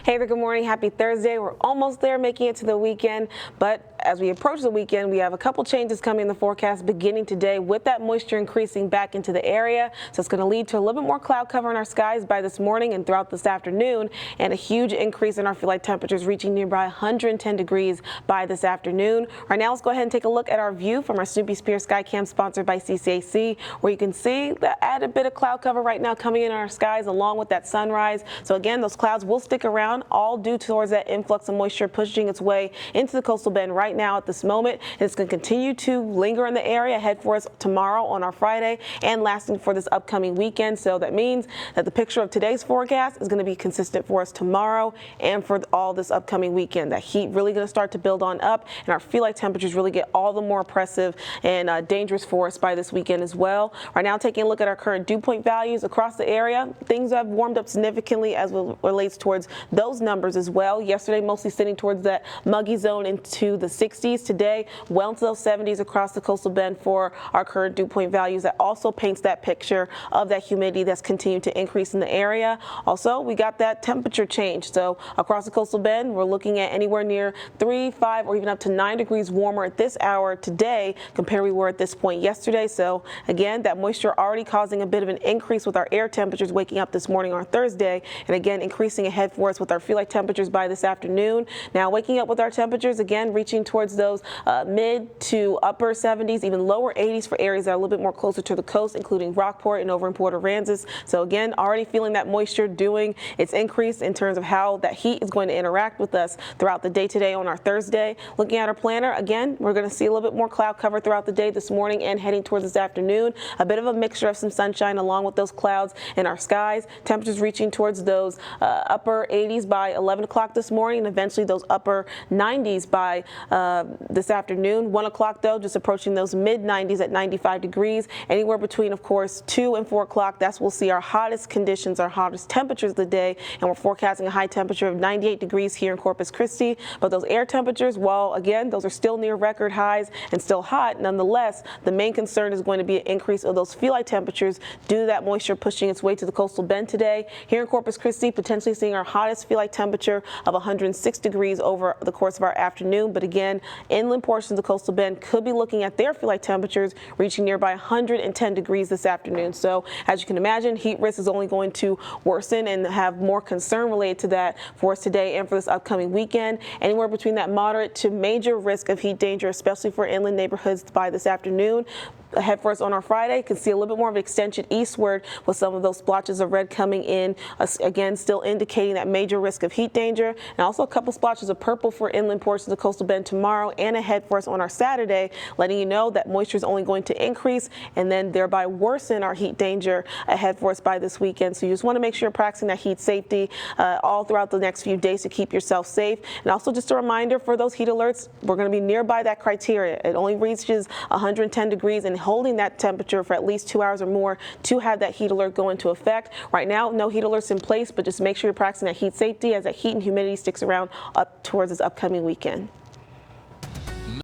Hey there, good morning. Happy Thursday. We're almost there, making it to the weekend. But as we approach the weekend, we have a couple changes coming in the forecast beginning today with that moisture increasing back into the area. So it's going to lead to a little bit more cloud cover in our skies by this morning and throughout this afternoon, and a huge increase in our feel like temperatures reaching nearby 110 degrees by this afternoon. Right now, let's go ahead and take a look at our view from our Snoopy Spear Sky Cam sponsored by CCAC, where you can see the added bit of cloud cover right now coming in our skies along with that sunrise. So again, those clouds will stick around, all due towards that influx of moisture pushing its way into the coastal bend right now at this moment. And it's going to continue to linger in the area ahead for us tomorrow on our Friday and lasting for this upcoming weekend. So that means that the picture of today's forecast is going to be consistent for us tomorrow and for all this upcoming weekend. That heat really going to start to build on up, and our feel like temperatures really get all the more oppressive and dangerous for us by this weekend as well. Right now, taking a look at our current dew point values across the area, things have warmed up significantly as it relates towards those numbers as well. Yesterday, mostly sitting towards that muggy zone into the 60s. Today, well into those 70s across the coastal bend for our current dew point values. That also paints that picture of that humidity that's continued to increase in the area. Also, we got that temperature change. So across the coastal bend, we're looking at anywhere near 3, 5, or even up to 9 degrees warmer at this hour today compared to we were at this point yesterday. So again, that moisture already causing a bit of an increase with our air temperatures waking up this morning on Thursday, and again increasing ahead for us with our feel like temperatures by this afternoon. Now waking up with our temperatures again reaching towards those mid to upper 70s, even lower 80s for areas that are a little bit more closer to the coast, including Rockport and over in Port Aransas. So again, already feeling that moisture doing its increase in terms of how that heat is going to interact with us throughout the day today on our Thursday. Looking at our planner, again, we're going to see a little bit more cloud cover throughout the day this morning and heading towards this afternoon. A bit of a mixture of some sunshine along with those clouds in our skies. Temperatures reaching towards those upper 80s by 11 o'clock this morning, and eventually those upper 90s by this afternoon. 1 o'clock though, just approaching those mid 90s at 95 degrees. Anywhere between, of course, 2 and 4 o'clock, that's we'll see our hottest conditions, our hottest temperatures of the day, and we're forecasting a high temperature of 98 degrees here in Corpus Christi. But those air temperatures, while again those are still near record highs and still hot, nonetheless, the main concern is going to be an increase of those feel like temperatures due to that moisture pushing its way to the coastal bend today. Here in Corpus Christi, potentially seeing our hottest feel like temperature of 106 degrees over the course of our afternoon. But again, inland portions of the coastal bend could be looking at their feel like temperatures reaching nearby 110 degrees this afternoon. So as you can imagine, heat risk is only going to worsen and have more concern related to that for us today and for this upcoming weekend. Anywhere between that moderate to major risk of heat danger, especially for inland neighborhoods by this afternoon. Ahead for us on our Friday, you can see a little bit more of an extension eastward with some of those splotches of red coming in, again still indicating that major risk of heat danger, and also a couple splotches of purple for inland portions of the coastal bend tomorrow and ahead for us on our Saturday, letting you know that moisture is only going to increase and then thereby worsen our heat danger ahead for us by this weekend. So you just want to make sure you're practicing that heat safety all throughout the next few days to keep yourself safe. And also just a reminder for those heat alerts, we're going to be nearby that criteria. It only reaches 110 degrees and holding that temperature for at least 2 hours or more to have that heat alert go into effect. Right now, no heat alerts in place, but just make sure you're practicing that heat safety as that heat and humidity sticks around up towards this upcoming weekend.